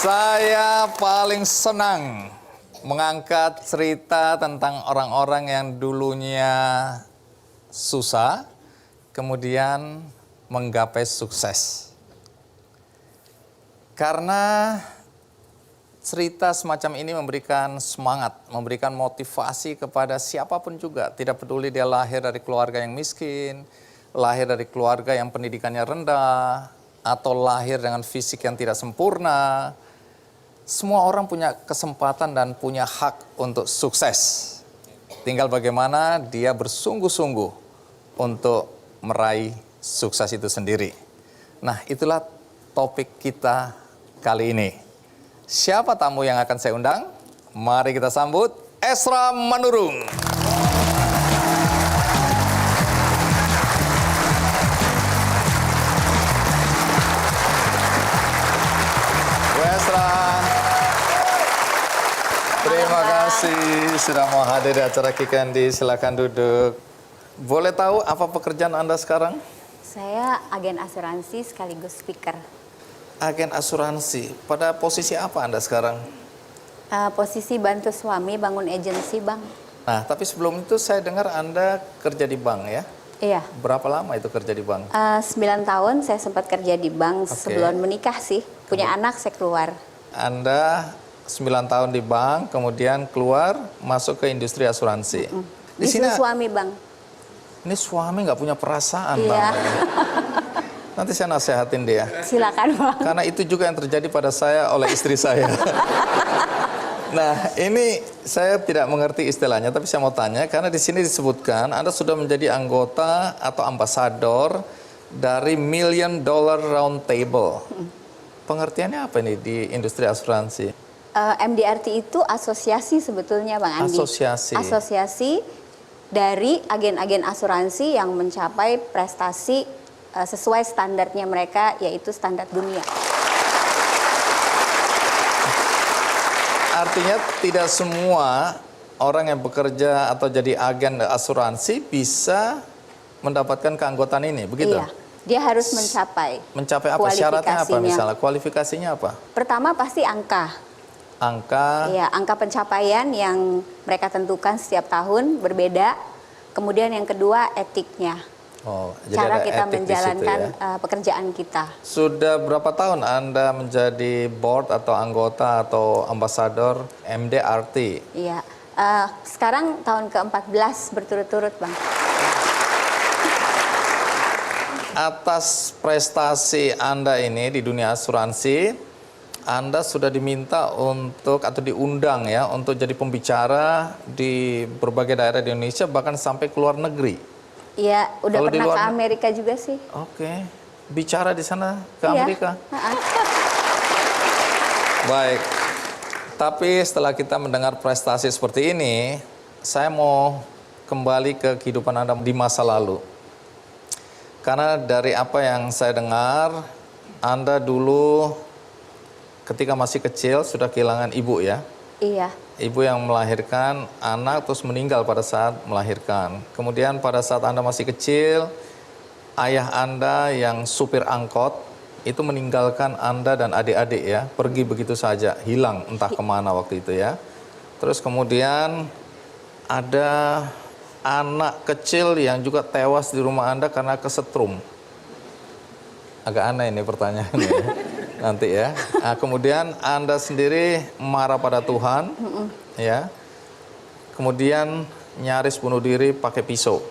Saya paling senang mengangkat cerita tentang orang-orang yang dulunya susah, kemudian menggapai sukses. Karena cerita semacam ini memberikan semangat, memberikan motivasi kepada siapapun juga. Tidak peduli dia lahir dari keluarga yang miskin, lahir dari keluarga yang pendidikannya rendah, atau lahir dengan fisik yang tidak sempurna. Semua orang punya kesempatan dan punya hak untuk sukses. Tinggal bagaimana dia bersungguh-sungguh untuk meraih sukses itu sendiri. Nah, itulah topik kita kali ini. Siapa tamu yang akan saya undang? Mari kita sambut Esra Manurung. Terima kasih sudah mau hadir di acara Kikandi. Silakan duduk. Boleh tahu apa pekerjaan Anda sekarang? Saya agen asuransi sekaligus speaker. Agen asuransi. Pada posisi apa Anda sekarang? Posisi bantu suami bangun agensi, Bang. Nah, tapi sebelum itu saya dengar Anda kerja di bank ya? Iya. Berapa lama itu kerja di bank? 9 tahun saya sempat kerja di bank sebelum menikah sih. Punya anak saya keluar. Anda 9 tahun di bank, kemudian keluar masuk ke industri asuransi. Di sini suami, Bang. Ini suami nggak punya perasaan, iya. Bang. Nanti saya nasihatin dia. Silakan, Bang. Karena itu juga yang terjadi pada saya oleh istri saya. Nah, ini saya tidak mengerti istilahnya, tapi saya mau tanya karena di sini disebutkan Anda sudah menjadi anggota atau ambasador dari $1 Million Round Table. Pengertiannya apa ini di industri asuransi? MDRT itu asosiasi sebetulnya, Bang Andi. Asosiasi dari agen-agen asuransi yang mencapai prestasi sesuai standarnya mereka, yaitu standar dunia. Artinya tidak semua orang yang bekerja atau jadi agen asuransi bisa mendapatkan keanggotaan ini, begitu? Iya, dia harus mencapai. Mencapai apa? Syaratnya apa misalnya? Kualifikasinya apa? Pertama pasti angka. Iya, angka pencapaian yang mereka tentukan setiap tahun berbeda. Kemudian yang kedua etiknya. Oh, jadi cara ada kita etik menjalankan di situ ya? Pekerjaan kita. Sudah berapa tahun Anda menjadi board atau anggota atau ambasador MDRT? Iya, sekarang tahun ke-14 berturut-turut, Bang. Atas prestasi Anda ini di dunia asuransi, Anda sudah diminta untuk atau diundang ya untuk jadi pembicara di berbagai daerah di Indonesia, bahkan sampai ke luar negeri. Iya, udah pernah ke Amerika juga sih. Oke, bicara di sana ke Amerika. Baik, tapi setelah kita mendengar prestasi seperti ini, saya mau kembali ke kehidupan Anda di masa lalu. Karena dari apa yang saya dengar, Anda dulu ketika masih kecil sudah kehilangan ibu ya? Iya. Ibu yang melahirkan anak terus meninggal pada saat melahirkan. Kemudian pada saat Anda masih kecil, ayah Anda yang supir angkot itu meninggalkan Anda dan adik-adik ya, pergi begitu saja, hilang entah kemana waktu itu ya. Terus kemudian ada anak kecil yang juga tewas di rumah Anda karena kesetrum. Agak aneh ini pertanyaannya ya. Nanti ya. Nah, kemudian Anda sendiri marah pada Tuhan, ya. Kemudian nyaris bunuh diri pakai pisau.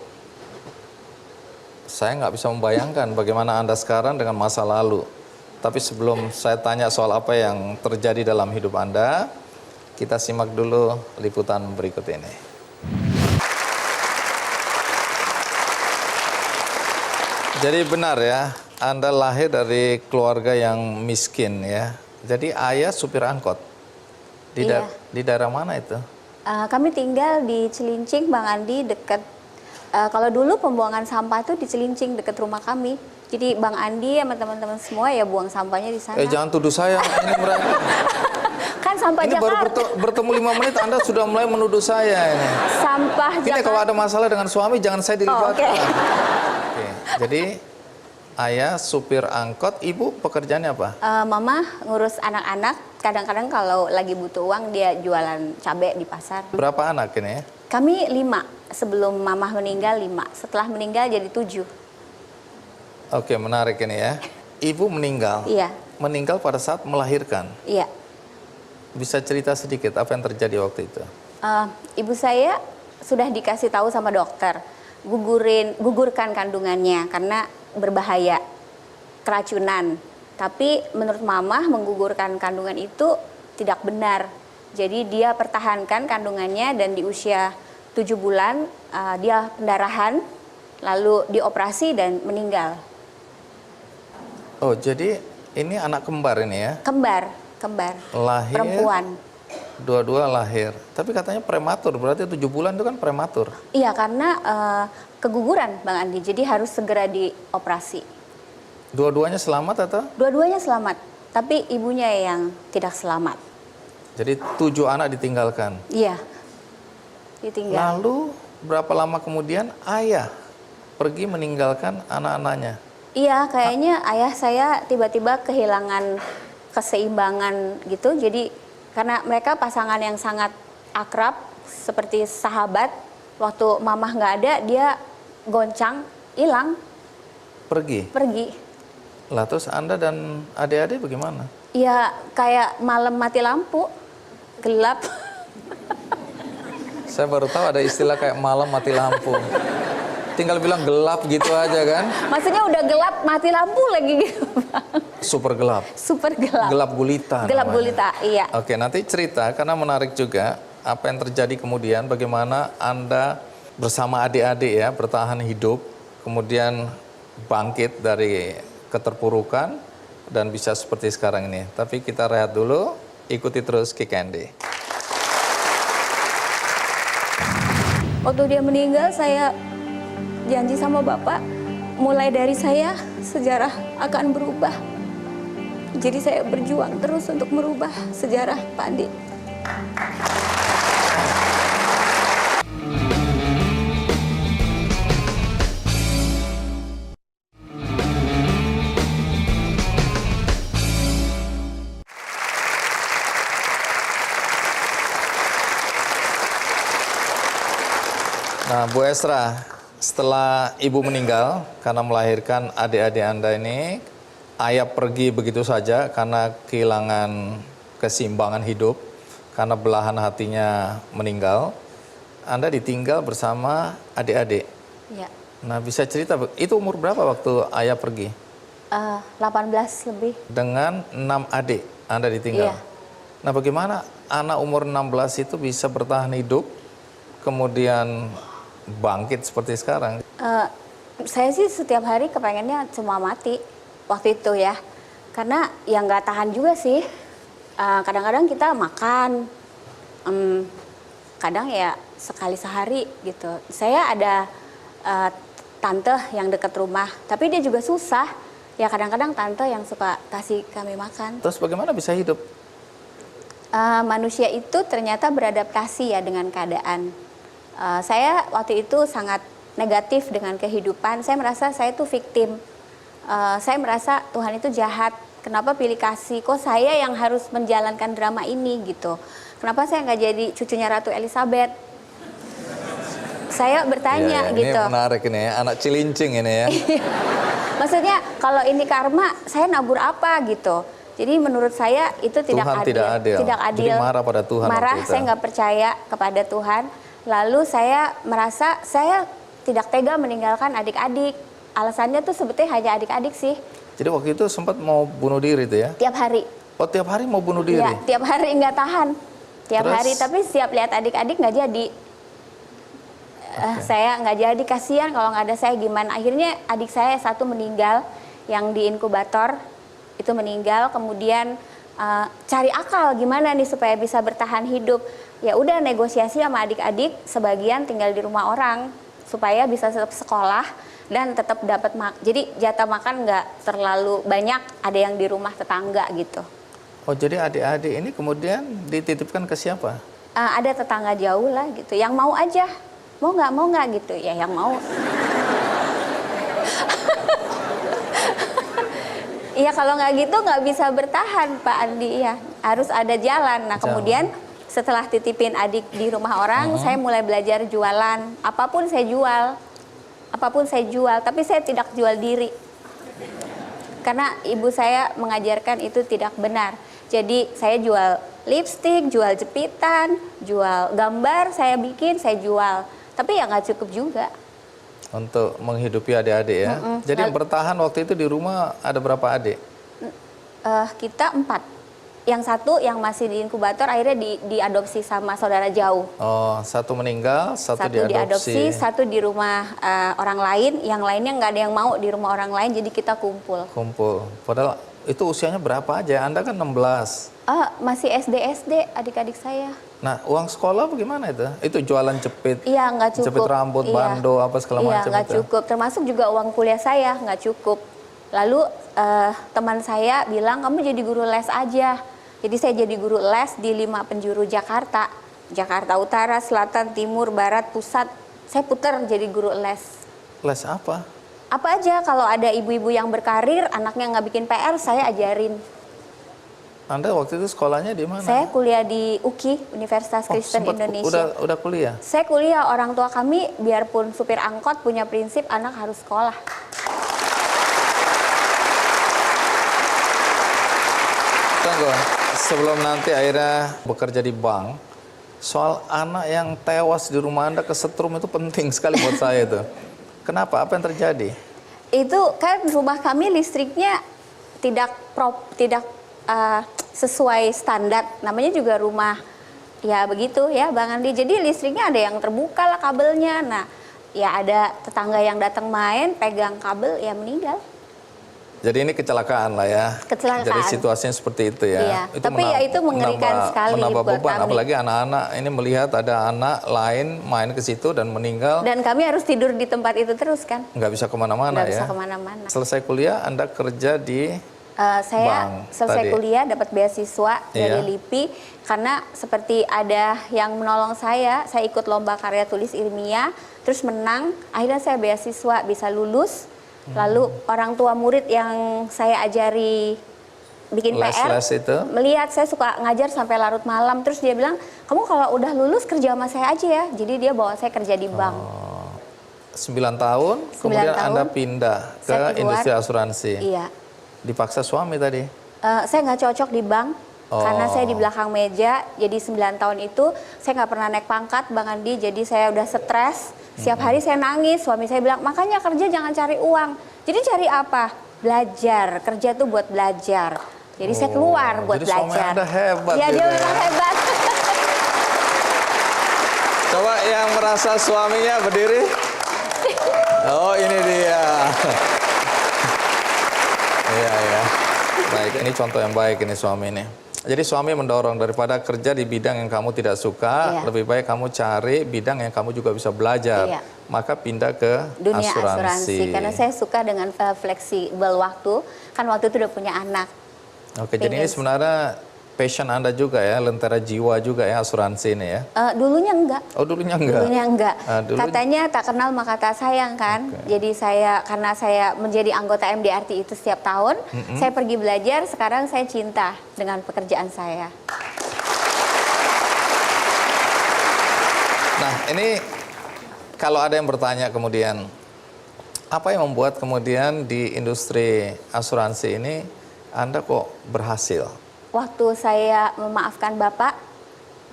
Saya nggak bisa membayangkan bagaimana Anda sekarang dengan masa lalu. Tapi sebelum saya tanya soal apa yang terjadi dalam hidup Anda, kita simak dulu liputan berikut ini. Jadi benar ya, Anda lahir dari keluarga yang miskin ya. Jadi ayah supir angkot. Di daerah mana itu? Kami tinggal di Cilincing, Bang Andi, dekat. Kalau dulu pembuangan sampah itu di Cilincing dekat rumah kami. Jadi Bang Andi sama teman-teman semua ya buang sampahnya di sana. Jangan tuduh saya, ini mereka. Kan sampah ini Jakarta. Baru bertemu 5 menit Anda sudah mulai menuduh saya ini. Sampah ini Jakarta. Kalau ada masalah dengan suami jangan saya dilibatkan. Okay. Oke. Jadi Ayah supir angkot, ibu pekerjaannya apa? Mama ngurus anak-anak, kadang-kadang kalau lagi butuh uang dia jualan cabai di pasar. Berapa anak ini ya? Kami 5, sebelum mama meninggal 5, setelah meninggal jadi 7. Oke, menarik ini ya. Ibu meninggal? Iya. Meninggal pada saat melahirkan? Iya. Bisa cerita sedikit apa yang terjadi waktu itu? Ibu saya sudah dikasih tahu sama dokter, gugurkan kandungannya karena berbahaya, keracunan. Tapi menurut mama menggugurkan kandungan itu tidak benar. Jadi dia pertahankan kandungannya dan di usia 7 bulan dia pendarahan, lalu dioperasi dan meninggal. Oh, jadi ini anak kembar ini ya? Kembar. Lahir, Perempuan. Dua-dua lahir. Tapi katanya prematur, berarti 7 bulan itu kan prematur. Iya, karena keguguran Bang Andi, jadi harus segera dioperasi. Dua-duanya selamat atau? Dua-duanya selamat, tapi ibunya yang tidak selamat. Jadi 7 anak ditinggalkan? Iya, ditinggal. Lalu berapa lama kemudian ayah pergi meninggalkan anak-anaknya? Iya, kayaknya ayah saya tiba-tiba kehilangan keseimbangan gitu. Jadi karena mereka pasangan yang sangat akrab, seperti sahabat. Waktu mamah nggak ada, dia goncang, hilang. Pergi? Pergi. Lah terus Anda dan adik-adik bagaimana? Ya kayak malam mati lampu, gelap. Saya baru tahu ada istilah kayak malam mati lampu. Tinggal bilang gelap gitu aja kan? Maksudnya udah gelap, mati lampu lagi gitu. Super gelap? Super gelap. Gelap gulita. Gelap namanya. gulita, iya. Oke, nanti cerita karena menarik juga apa yang terjadi kemudian, bagaimana Anda bersama adik-adik ya bertahan hidup, kemudian bangkit dari keterpurukan dan bisa seperti sekarang ini. Tapi kita rehat dulu, ikuti terus Kick Andy. Waktu dia meninggal, saya janji sama Bapak, mulai dari saya sejarah akan berubah. Jadi saya berjuang terus untuk merubah sejarah Pak Andi. Nah, Bu Esra, setelah Ibu meninggal karena melahirkan adik-adik Anda ini, ayah pergi begitu saja karena kehilangan keseimbangan hidup, karena belahan hatinya meninggal. Anda ditinggal bersama adik-adik. Ya. Nah, bisa cerita, itu umur berapa waktu ayah pergi? 18 lebih. Dengan 6 adik Anda ditinggal? Iya. Nah, bagaimana anak umur 16 itu bisa bertahan hidup, kemudian bangkit seperti sekarang? Saya sih setiap hari kepengennya cuma mati waktu itu ya, karena ya nggak tahan juga sih. Kadang-kadang kita makan, kadang ya sekali sehari gitu. Saya ada tante yang dekat rumah, tapi dia juga susah. Ya kadang-kadang tante yang suka kasih kami makan. Terus bagaimana bisa hidup? Manusia itu ternyata beradaptasi ya dengan keadaan. Saya waktu itu sangat negatif dengan kehidupan. Saya merasa saya itu victim. Saya merasa Tuhan itu jahat. Kenapa pilih kasih? Kok saya yang harus menjalankan drama ini gitu? Kenapa saya nggak jadi cucunya Ratu Elizabeth? Saya bertanya ini gitu. Ini menarik ini ya, anak cilincing ini ya. Maksudnya kalau ini karma, saya nabur apa gitu? Jadi menurut saya itu tidak Tuhan adil. tidak adil. Tidak adil. Jadi marah pada Tuhan. Marah, saya nggak percaya kepada Tuhan. Lalu saya merasa saya tidak tega meninggalkan adik-adik. Alasannya tuh sebetulnya hanya adik-adik sih. Jadi waktu itu sempat mau bunuh diri itu ya? Tiap hari. Oh, tiap hari mau bunuh diri? Ya, tiap hari nggak tahan. Tiap Terus? hari, tapi setiap lihat adik-adik nggak jadi. Saya nggak jadi, kasihan kalau nggak ada saya gimana. Akhirnya adik saya satu meninggal, yang di inkubator itu meninggal. Kemudian cari akal gimana nih supaya bisa bertahan hidup. Ya udah negosiasi sama adik-adik, sebagian tinggal di rumah orang supaya bisa tetap sekolah dan tetap dapat jadi jatah makan nggak terlalu banyak, ada yang di rumah tetangga gitu. Oh, jadi adik-adik ini kemudian dititipkan ke siapa? Ada tetangga jauh lah gitu, yang mau aja, mau nggak gitu ya, yang mau. Iya, kalau nggak gitu nggak bisa bertahan Pak Andi ya, harus ada jalan. Nah kemudian setelah titipin adik di rumah orang, saya mulai belajar jualan. Apapun saya jual, tapi saya tidak jual diri. Karena ibu saya mengajarkan itu tidak benar. Jadi saya jual lipstik, jual jepitan, jual gambar, saya bikin, saya jual. Tapi ya nggak cukup juga. Untuk menghidupi adik-adik ya. Jadi yang bertahan waktu itu di rumah ada berapa adik? Kita 4. Yang satu yang masih di inkubator akhirnya diadopsi sama saudara jauh. Oh, satu meninggal, satu diadopsi, satu di rumah orang lain, yang lainnya nggak ada yang mau di rumah orang lain, jadi kita kumpul. Padahal itu usianya berapa aja? Anda kan 16. Masih SD adik-adik saya. Nah, uang sekolah bagaimana itu? Itu jualan jepit? Iya, nggak cukup. Jepit rambut, bando, apa segala macam itu? Iya, nggak cukup. Termasuk juga uang kuliah saya nggak cukup. Lalu teman saya bilang, kamu jadi guru les aja. Jadi saya jadi guru les di 5 penjuru Jakarta. Jakarta Utara, Selatan, Timur, Barat, Pusat. Saya putar jadi guru les. Les apa? Apa aja, kalau ada ibu-ibu yang berkarir, anaknya nggak bikin PR, saya ajarin. Anda waktu itu sekolahnya di mana? Saya kuliah di UKI, Universitas Kristen Indonesia. Udah kuliah? Saya kuliah, orang tua kami biarpun supir angkot punya prinsip anak harus sekolah. Tunggu, sebelum nanti akhirnya bekerja di bank, soal anak yang tewas di rumah Anda kesetrum itu penting sekali buat saya itu. Kenapa? Apa yang terjadi? Itu kan rumah kami listriknya tidak sesuai standar. Namanya juga rumah ya begitu ya Bang Andi. Jadi listriknya ada yang terbuka lah kabelnya. Nah ya ada tetangga yang datang main pegang kabel ya meninggal. Jadi ini kecelakaan lah ya. Kecelakaan. Jadi situasinya seperti itu ya. Iya. Tapi ya itu mengerikan sekali menambah buat beban, kami. apalagi anak-anak ini melihat ada anak lain main ke situ dan meninggal. Dan kami harus tidur di tempat itu terus kan. Nggak bisa kemana-mana ya. Nggak bisa kemana-mana. Selesai kuliah Anda kerja di saya selesai kuliah dapat beasiswa dari LIPI karena seperti ada yang menolong saya ikut lomba karya tulis ilmiah, terus menang, akhirnya saya beasiswa bisa lulus. Lalu orang tua murid yang saya ajari bikin PR itu melihat saya suka ngajar sampai larut malam, terus dia bilang, kamu kalau udah lulus kerja sama saya aja ya. Jadi dia bawa saya kerja di bank. 9 tahun, kemudian Anda pindah ke industri asuransi. Iya. Dipaksa suami tadi? Saya nggak cocok di bank. Karena saya di belakang meja, jadi 9 tahun itu saya nggak pernah naik pangkat Bang Andi, jadi saya udah stres. Setiap hari saya nangis, suami saya bilang, makanya kerja jangan cari uang. Jadi cari apa? Belajar, kerja tuh buat belajar. Jadi saya keluar buat jadi belajar. Suami Anda hebat. Ya, dia memang hebat. Coba yang merasa suaminya berdiri. Oh ini dia. Iya ya. Baik, ini contoh yang baik ini suami ini. Jadi suami mendorong daripada kerja di bidang yang kamu tidak suka, lebih baik kamu cari bidang yang kamu juga bisa belajar. Maka pindah ke dunia asuransi. Karena saya suka dengan fleksibel waktu. Kan waktu itu udah punya anak. Oke, jadi ini sebenarnya passion Anda juga ya, lentera jiwa juga ya asuransi ini ya? Dulunya enggak. Oh dulunya enggak? Dulunya enggak. Katanya tak kenal maka tak sayang kan. Jadi karena saya menjadi anggota MDRT itu setiap tahun, saya pergi belajar, sekarang saya cinta dengan pekerjaan saya. Nah ini kalau ada yang bertanya kemudian, apa yang membuat kemudian di industri asuransi ini Anda kok berhasil? Waktu saya memaafkan Bapak,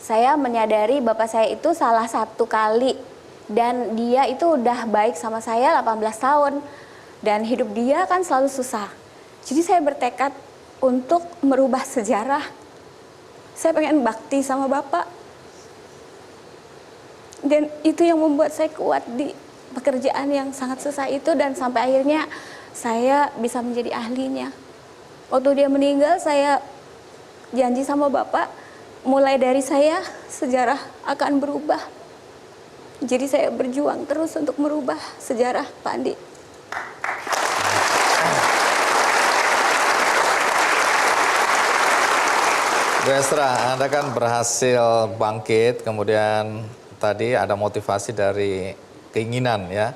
saya menyadari Bapak saya itu salah satu kali. Dan dia itu udah baik sama saya 18 tahun. Dan hidup dia kan selalu susah. Jadi saya bertekad untuk merubah sejarah. Saya pengen bakti sama Bapak. Dan itu yang membuat saya kuat di pekerjaan yang sangat susah itu. Dan sampai akhirnya saya bisa menjadi ahlinya. Waktu dia meninggal, saya janji sama Bapak, mulai dari saya, sejarah akan berubah. Jadi saya berjuang terus untuk merubah sejarah, Pak Andi. Bu Esra, Anda kan berhasil bangkit, kemudian tadi ada motivasi dari keinginan ya,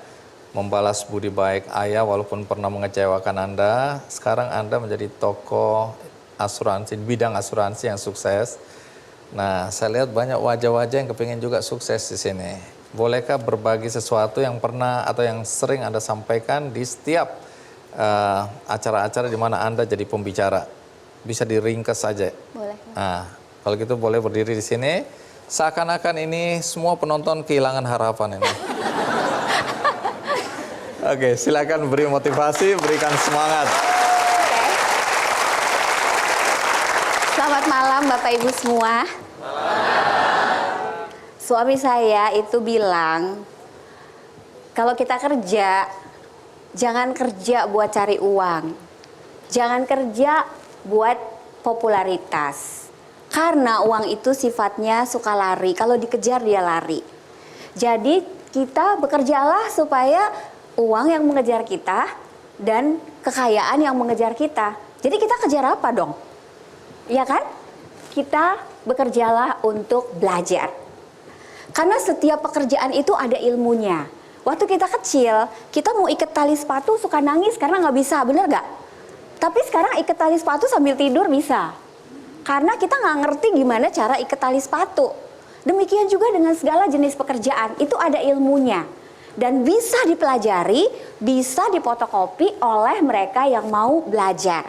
membalas budi baik ayah walaupun pernah mengecewakan Anda. Sekarang Anda menjadi tokoh asuransi, bidang asuransi yang sukses. Nah, saya lihat banyak wajah-wajah yang kepingin juga sukses di sini. Bolehkah berbagi sesuatu yang pernah atau yang sering Anda sampaikan di setiap acara-acara di mana Anda jadi pembicara? Bisa diringkas saja. Boleh. Nah, kalau gitu boleh berdiri di sini. Seakan-akan ini semua penonton kehilangan harapan ini. Oke, silakan beri motivasi, berikan semangat. Selamat malam Bapak Ibu semua. Suami saya itu bilang, kalau kita kerja, jangan kerja buat cari uang. Jangan kerja buat popularitas. Karena uang itu sifatnya suka lari, kalau dikejar dia lari. Jadi kita bekerjalah supaya uang yang mengejar kita dan kekayaan yang mengejar kita. Jadi kita kejar apa dong? Ya kan? Kita bekerjalah untuk belajar. Karena setiap pekerjaan itu ada ilmunya. Waktu kita kecil, kita mau ikat tali sepatu suka nangis karena nggak bisa, bener nggak? Tapi sekarang ikat tali sepatu sambil tidur bisa. Karena kita nggak ngerti gimana cara ikat tali sepatu. Demikian juga dengan segala jenis pekerjaan, itu ada ilmunya. Dan bisa dipelajari, bisa difotokopi oleh mereka yang mau belajar.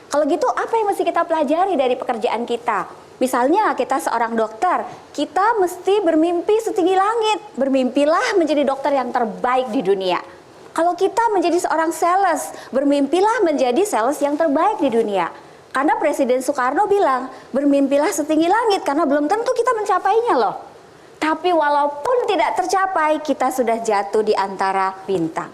Kalau gitu apa yang mesti kita pelajari dari pekerjaan kita? Misalnya kita seorang dokter, kita mesti bermimpi setinggi langit. Bermimpilah menjadi dokter yang terbaik di dunia. Kalau kita menjadi seorang sales, bermimpilah menjadi sales yang terbaik di dunia. Karena Presiden Soekarno bilang, bermimpilah setinggi langit karena belum tentu kita mencapainya loh. Tapi walaupun tidak tercapai, kita sudah jatuh di antara bintang.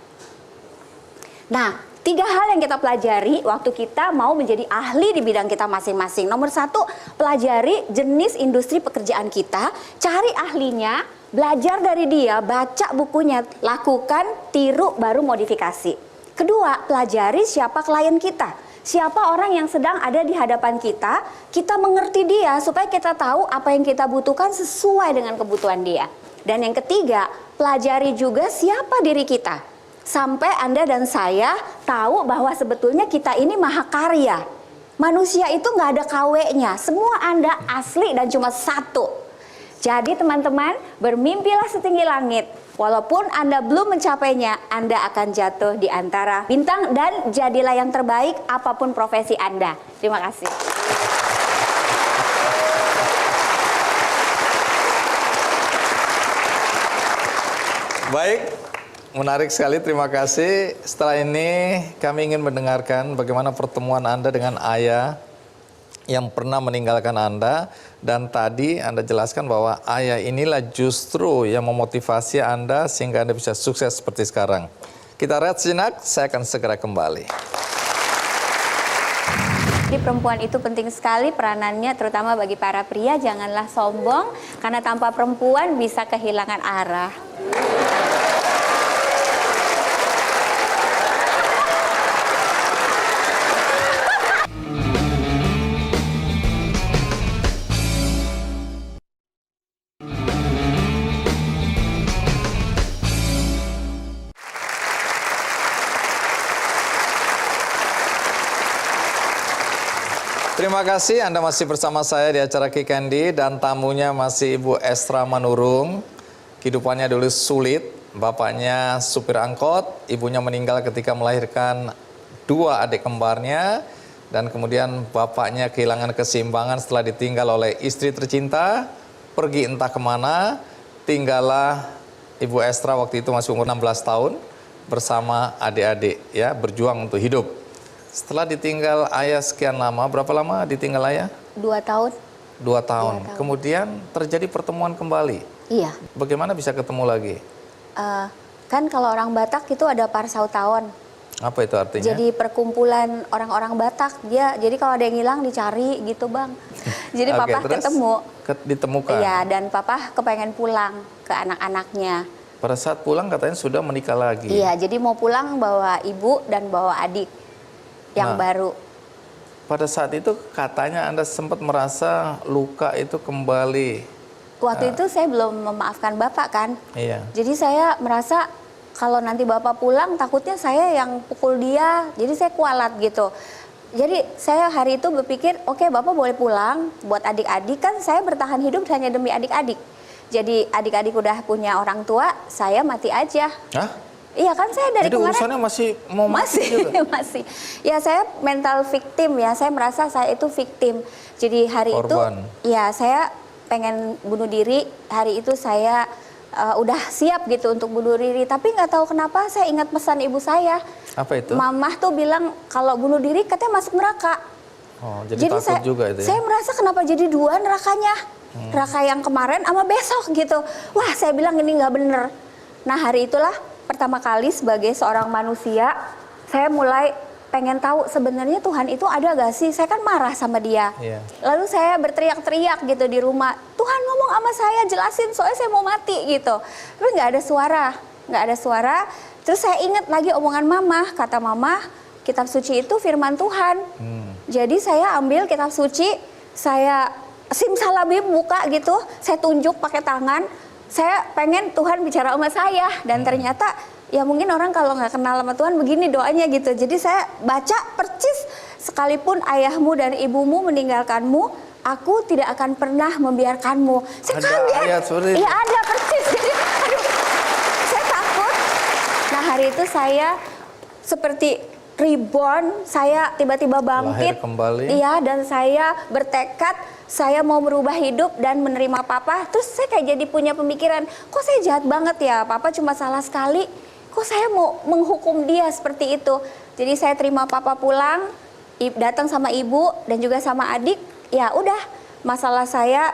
Nah, 3 hal yang kita pelajari waktu kita mau menjadi ahli di bidang kita masing-masing. Nomor 1, pelajari jenis industri pekerjaan kita, cari ahlinya, belajar dari dia, baca bukunya, lakukan, tiru, baru modifikasi. Kedua, pelajari siapa klien kita. Siapa orang yang sedang ada di hadapan kita mengerti dia supaya kita tahu apa yang kita butuhkan sesuai dengan kebutuhan dia. Dan yang ketiga, pelajari juga siapa diri kita. Sampai Anda dan saya tahu bahwa sebetulnya kita ini mahakarya. Manusia itu nggak ada KW-nya, semua Anda asli dan cuma satu. Jadi teman-teman, bermimpilah setinggi langit. Walaupun Anda belum mencapainya, Anda akan jatuh di antara bintang dan jadilah yang terbaik apapun profesi Anda. Terima kasih. Baik, menarik sekali, terima kasih. Setelah ini kami ingin mendengarkan bagaimana pertemuan Anda dengan ayah yang pernah meninggalkan Anda. Dan tadi Anda jelaskan bahwa ayah inilah justru yang memotivasi Anda sehingga Anda bisa sukses seperti sekarang. Kita rehat sejenak, saya akan segera kembali. Jadi perempuan itu penting sekali peranannya, terutama bagi para pria. Janganlah sombong, karena tanpa perempuan bisa kehilangan arah. Terima kasih Anda masih bersama saya di acara Kikendi dan tamunya masih Ibu Estra Manurung. Kehidupannya dulu sulit, bapaknya supir angkot, ibunya meninggal ketika melahirkan 2 adik kembarnya, dan kemudian bapaknya kehilangan keseimbangan setelah ditinggal oleh istri tercinta, pergi entah kemana, tinggallah Ibu Estra waktu itu masih umur 16 tahun bersama adik-adik, ya, berjuang untuk hidup. Setelah ditinggal ayah sekian lama, berapa lama ditinggal ayah? 2 tahun. 2 tahun. Kemudian terjadi pertemuan kembali. Iya. Bagaimana bisa ketemu lagi? Kan kalau orang Batak itu ada Parsautawon. Apa itu artinya? Jadi perkumpulan orang-orang Batak. Jadi kalau ada yang hilang dicari gitu Bang. Jadi Oke, papa terus ketemu. Ditemukan. Iya, dan papa kepengen pulang ke anak-anaknya. Pada saat pulang katanya sudah menikah lagi. Iya, jadi mau pulang bawa ibu dan bawa adik yang baru. Pada saat itu katanya Anda sempat merasa luka itu kembali. Waktu itu saya belum memaafkan bapak kan. Iya. Jadi saya merasa kalau nanti Bapak pulang takutnya saya yang pukul dia, jadi saya kualat gitu. Jadi saya hari itu berpikir, oke, Bapak boleh pulang, buat adik-adik kan saya bertahan hidup hanya demi adik-adik. Jadi adik-adik udah punya orang tua, saya mati aja. Hah? Iya kan, saya dari Jadi kemarin urusannya masih mau mati juga? masih. Ya saya mental victim ya, saya merasa saya itu victim. Jadi hari Korban. itu ya saya pengen bunuh diri, hari itu saya udah siap gitu untuk bunuh diri, tapi nggak tahu kenapa saya ingat pesan ibu saya. Apa itu? Mamah tuh bilang kalau bunuh diri katanya masuk neraka. Oh, jadi takut saya, juga itu ya? Saya merasa kenapa jadi dua nerakanya, neraka yang kemarin sama besok gitu. Wah, saya bilang ini nggak bener. Nah hari itulah pertama kali sebagai seorang manusia saya mulai pengen tahu sebenarnya Tuhan itu ada gak sih? Saya kan marah sama dia. Iya. Lalu saya berteriak-teriak gitu di rumah. Tuhan ngomong sama saya, jelasin soalnya saya mau mati gitu. Tapi nggak ada suara, nggak ada suara. Terus saya ingat lagi omongan mama, kata mama, kitab suci itu firman Tuhan. Jadi saya ambil kitab suci, saya simsalabim buka gitu, saya tunjuk pakai tangan. Saya pengen Tuhan bicara sama saya dan ternyata ya mungkin orang kalau nggak kenal sama Tuhan begini doanya gitu. Jadi saya baca percis, sekalipun ayahmu dan ibumu meninggalkanmu, aku tidak akan pernah membiarkanmu. Saya Ada kaget. ayat seperti itu? Iya ada persis. Jadi, aduh, saya takut. Nah hari itu saya seperti reborn, saya tiba-tiba bangkit. Lahir kembali. Iya, dan saya bertekad saya mau merubah hidup dan menerima Papa. Terus saya kayak jadi punya pemikiran, kok saya jahat banget ya, Papa cuma salah sekali. Kok saya mau menghukum dia seperti itu? Jadi saya terima Papa pulang, datang sama ibu dan juga sama adik. Ya udah, masalah saya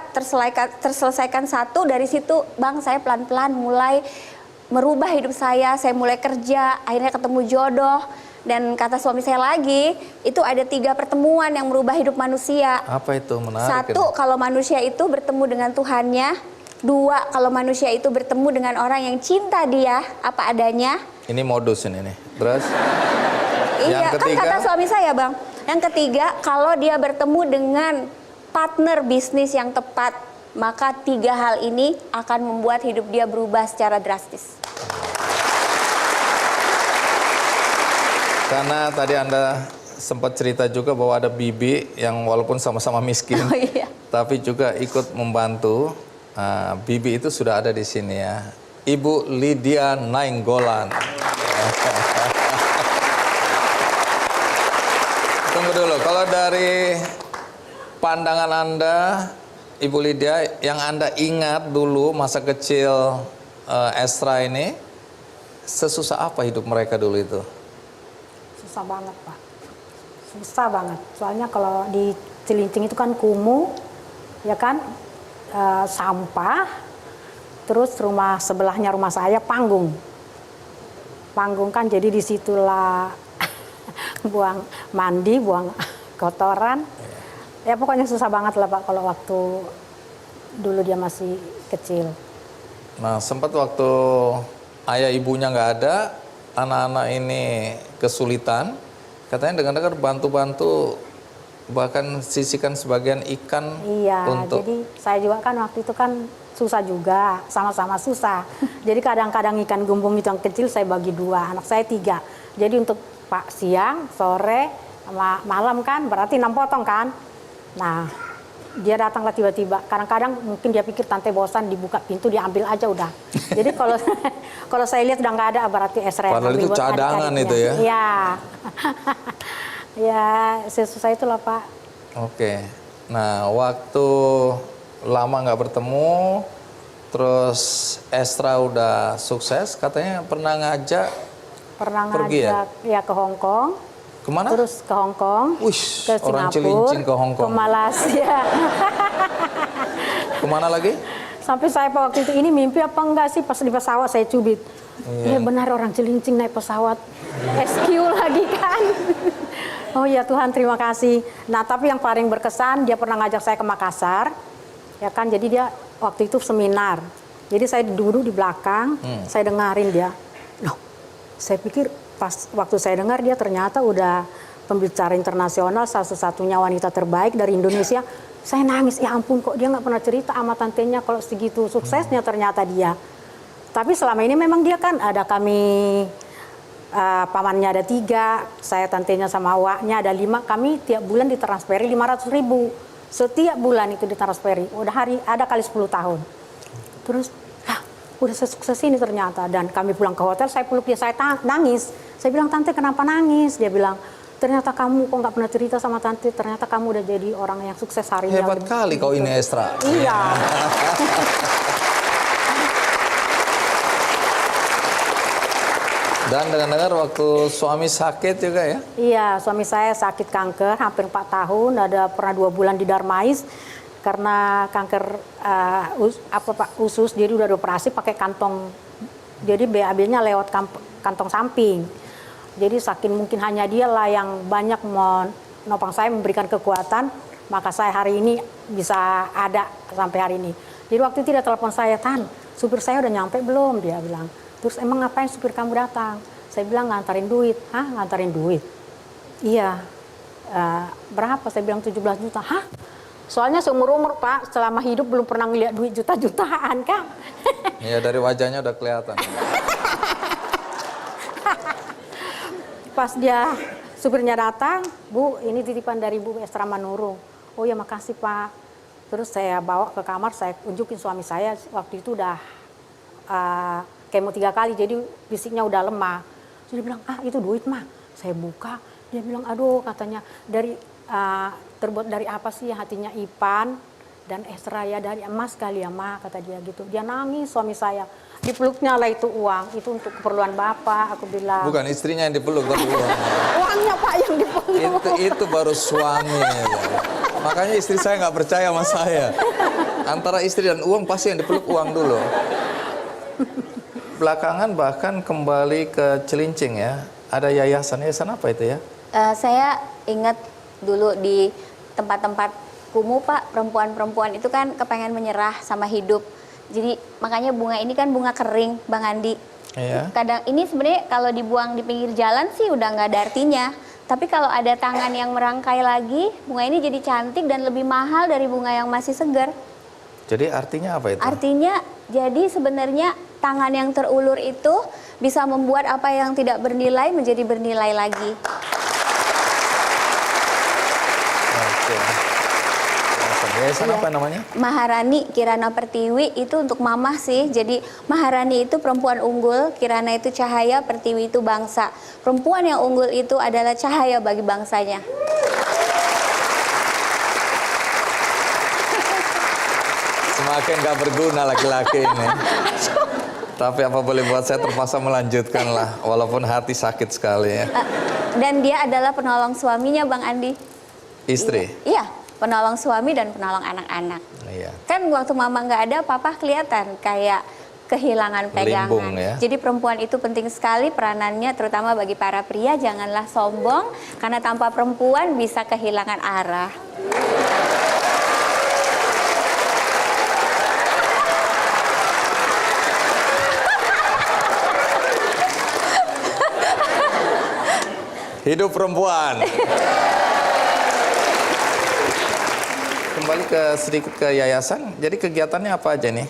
terselesaikan satu. Dari situ Bang, saya pelan-pelan mulai merubah hidup saya mulai kerja, akhirnya ketemu jodoh. Dan kata suami saya lagi, itu ada 3 pertemuan yang merubah hidup manusia. Apa itu? Menarik. 1, kalau manusia itu bertemu dengan Tuhannya. 2, kalau manusia itu bertemu dengan orang yang cinta dia apa adanya. Ini modus ini nih. Terus? Iya, Yang kan ketiga? kata suami saya, Bang. Yang ketiga, kalau dia bertemu dengan partner bisnis yang tepat, maka 3 hal ini akan membuat hidup dia berubah secara drastis. Karena tadi Anda sempat cerita juga bahwa ada bibi yang walaupun sama-sama miskin, Oh iya. tapi juga ikut membantu. Bibi itu sudah ada di sini ya. Ibu Lydia Nainggolan. Tunggu dulu, kalau dari pandangan Anda, Ibu Lydia, yang Anda ingat dulu masa kecil Esra ini, sesusah apa hidup mereka dulu itu? Susah banget, Pak. Susah banget. Soalnya kalau di Cilincing itu kan kumuh, ya kan, sampah. Terus rumah sebelahnya rumah saya panggung. Panggung kan, jadi disitulah buang mandi, buang kotoran. Ya pokoknya susah banget lah Pak kalau waktu dulu dia masih kecil. Nah, sempat waktu ayah ibunya nggak ada, anak-anak ini kesulitan, katanya dengar-dengar bantu-bantu bahkan sisihkan sebagian ikan. Iya, untuk jadi saya juga kan waktu itu kan susah juga, sama-sama susah. Jadi kadang-kadang ikan gumbung itu yang kecil saya bagi 2, anak saya 3. Jadi untuk Pak siang, sore, sama malam kan berarti 6 potong kan. Nah, dia datanglah tiba-tiba. Kadang-kadang mungkin dia pikir tante bosan, dibuka pintu diambil aja udah. Jadi kalau kalau saya lihat udah nggak ada berarti Esra yang Padahal ambil itu buat cadangan adik-adiknya. itu ya? Iya. Ya, sesusah itulah Pak. Oke. Nah, waktu lama nggak bertemu, terus Esra udah sukses, katanya pernah ngajak Pernah pergi ngajak ya ke Hong Kong. kemana? Terus ke Hong Kong, Wish, ke orang Singapura, Cilincing ke Hong Kong. ke Malaysia. Kemana lagi? Sampai saya waktu itu ini mimpi apa enggak sih, pas di pesawat saya cubit. Iya benar, orang Cilincing naik pesawat SQ lagi kan. Oh ya Tuhan, terima kasih. Nah tapi yang paling berkesan, dia pernah ngajak saya ke Makassar. Ya kan, jadi dia waktu itu seminar. Jadi saya duduk di belakang, saya dengarin dia. Loh, saya pikir pas waktu saya dengar dia ternyata udah pembicara internasional, satu-satunya wanita terbaik dari Indonesia. Saya nangis, ya ampun kok dia nggak pernah cerita sama tantenya kalau segitu suksesnya ternyata dia. Tapi selama ini memang dia kan ada kami, pamannya ada 3, saya tantenya sama awaknya ada 5, kami tiap bulan ditransferi 500.000. Setiap bulan itu ditransferi, udah ada kali 10 tahun. Terus, udah sesukses ini ternyata. Dan kami pulang ke hotel, saya peluk dia, saya nangis. Saya bilang, tante kenapa nangis? Dia bilang, ternyata kamu kok nggak pernah cerita sama tante, ternyata kamu udah jadi orang yang sukses hari ini. Hebat kali kau ini, Estra. Iya. Dan dengar-dengar waktu suami sakit juga ya? Iya, suami saya sakit kanker hampir 4 tahun, ada pernah 2 bulan di Darmais karena kanker usus, jadi udah dioperasi pakai kantong, jadi BAB-nya lewat kantong samping. Jadi saking mungkin hanya dia lah yang banyak menopang saya, memberikan kekuatan, maka saya hari ini bisa ada sampai hari ini. Jadi waktu itu dia telepon saya, Tan, supir saya udah nyampe belum? Dia bilang. Terus emang ngapain supir kamu datang? Saya bilang ngantarin duit. Hah, ngantarin duit? Iya. Berapa? Saya bilang 17 juta. Hah? Soalnya seumur-umur Pak, selama hidup belum pernah ngeliat duit juta-jutaan kan? Iya, dari wajahnya udah kelihatan. Pas dia supirnya datang, Bu, ini titipan dari Bu Estra Manurung. Oh ya makasih Pak. Terus saya bawa ke kamar, saya unjukin suami saya, waktu itu udah kemo 3 kali, jadi fisiknya udah lemah. Jadi dia bilang, itu duit mah. Saya buka, dia bilang, aduh katanya dari terbuat dari apa sih, hatinya Ipan dan Estra ya, dari emas kali ya mah, kata dia gitu. Dia nangis suami saya, dipeluknya lah itu uang, itu untuk keperluan Bapak, aku bilang. Bukan istrinya yang dipeluk, tapi uang. Uangnya Pak yang dipeluk. Itu baru suami. Makanya istri saya nggak percaya sama saya. Antara istri dan uang pasti yang dipeluk uang dulu. Belakangan bahkan kembali ke Cilincing ya, ada yayasan apa itu ya? Saya ingat dulu di tempat-tempat kumuh Pak, perempuan-perempuan itu kan kepengen menyerah sama hidup. Jadi makanya bunga ini kan bunga kering, Bang Andi. Iya. Kadang ini sebenarnya kalau dibuang di pinggir jalan sih udah nggak ada artinya. Tapi kalau ada tangan yang merangkai lagi, bunga ini jadi cantik dan lebih mahal dari bunga yang masih segar. Jadi artinya apa itu? Artinya jadi sebenarnya tangan yang terulur itu bisa membuat apa yang tidak bernilai menjadi bernilai lagi. Oke. Yayasan apa namanya? Maharani Kirana Pertiwi itu untuk mamah sih. Jadi Maharani itu perempuan unggul, Kirana itu cahaya, Pertiwi itu bangsa. Perempuan yang unggul itu adalah cahaya bagi bangsanya. Semakin gak berguna laki-laki ini. Tapi apa boleh buat, saya terpaksa melanjutkan lah, walaupun hati sakit sekali ya. Dan dia adalah penolong suaminya Bang Andi. Istri? Iya, penolong suami dan penolong anak-anak. Iya. Kan waktu mama nggak ada, papa kelihatan kayak kehilangan pegangan. Limbung, ya? Jadi perempuan itu penting sekali peranannya, terutama bagi para pria. Janganlah sombong, karena tanpa perempuan bisa kehilangan arah. Hidup perempuan. Kembali sedikit ke yayasan. Jadi kegiatannya apa aja nih?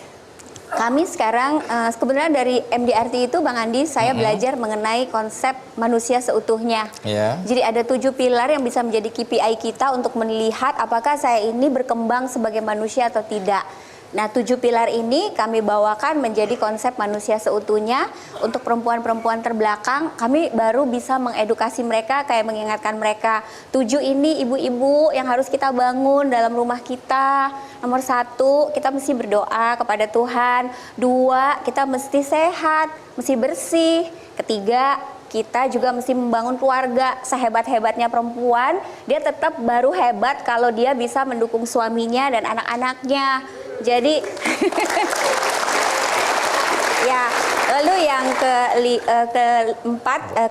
Kami sekarang kebetulan dari MDRT itu Bang Andi, saya belajar mengenai konsep manusia seutuhnya. Ya. Jadi ada 7 pilar yang bisa menjadi KPI kita untuk melihat apakah saya ini berkembang sebagai manusia atau tidak. Nah, 7 pilar ini kami bawakan menjadi konsep manusia seutuhnya. Untuk perempuan-perempuan terbelakang, kami baru bisa mengedukasi mereka, kayak mengingatkan mereka. 7 ini ibu-ibu yang harus kita bangun dalam rumah kita. Nomor 1, kita mesti berdoa kepada Tuhan. 2, kita mesti sehat, mesti bersih. 3, kita juga mesti membangun keluarga. Sehebat-hebatnya perempuan, dia tetap baru hebat kalau dia bisa mendukung suaminya dan anak-anaknya. Jadi ya, lalu yang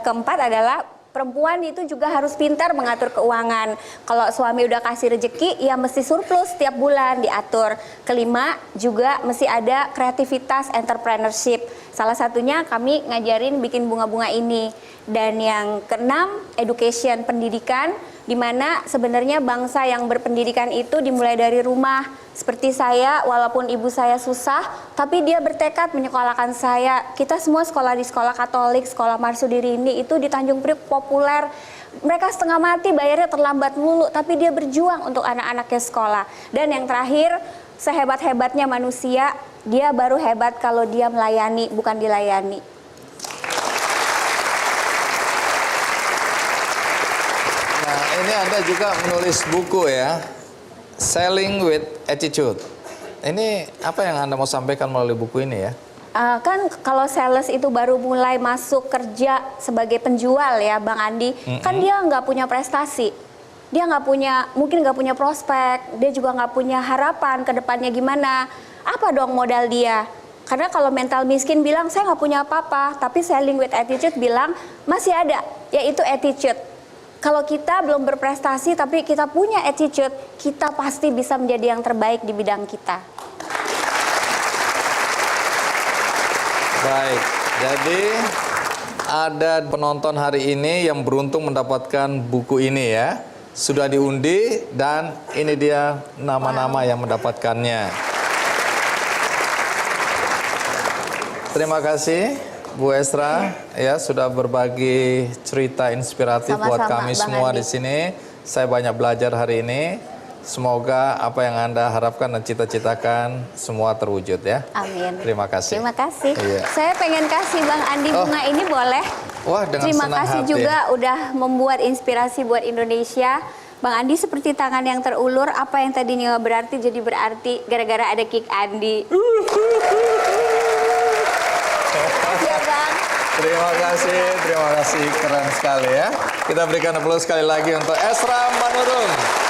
keempat adalah perempuan itu juga harus pintar mengatur keuangan. Kalau suami udah kasih rezeki, ya mesti surplus setiap bulan diatur. Kelima, juga mesti ada kreativitas entrepreneurship. Salah satunya kami ngajarin bikin bunga-bunga ini. Dan yang keenam, education, pendidikan, di mana sebenarnya bangsa yang berpendidikan itu dimulai dari rumah. Seperti saya, walaupun ibu saya susah, tapi dia bertekad menyekolahkan saya. Kita semua sekolah di sekolah Katolik, sekolah Marsudirini itu di Tanjung Priok populer. Mereka setengah mati, bayarnya terlambat mulu, tapi dia berjuang untuk anak-anaknya sekolah. Dan yang terakhir, sehebat-hebatnya manusia, dia baru hebat kalau dia melayani, bukan dilayani. Nah, ini Anda juga menulis buku ya, Selling with Attitude. Ini apa yang Anda mau sampaikan melalui buku ini ya? Kan kalau sales itu baru mulai masuk kerja sebagai penjual ya Bang Andi, kan dia nggak punya prestasi, dia nggak punya, mungkin nggak punya prospek, dia juga nggak punya harapan ke depannya gimana. Apa dong modal dia? Karena kalau mental miskin bilang saya nggak punya apa-apa, tapi selling with attitude bilang masih ada, yaitu attitude. Kalau kita belum berprestasi tapi kita punya attitude, kita pasti bisa menjadi yang terbaik di bidang kita. Baik, jadi ada penonton hari ini yang beruntung mendapatkan buku ini ya. Sudah diundi dan ini dia nama-nama yang mendapatkannya. Terima kasih Bu Esra ya sudah berbagi cerita inspiratif buat kami semua di sini. Saya banyak belajar hari ini. Semoga apa yang Anda harapkan dan cita-citakan semua terwujud ya. Amin. Terima kasih. Terima kasih. Iya. Saya pengen kasih Bang Andi bunga ini boleh? Wah, dengan Terima senang kasih hati. juga udah membuat inspirasi buat Indonesia. Bang Andi seperti tangan yang terulur, apa yang tadinya nggak berarti jadi berarti gara-gara ada Kick Andi. Ya Bang. Terima kasih, keren sekali ya. Kita berikan aplaus sekali lagi untuk Esra Manurung.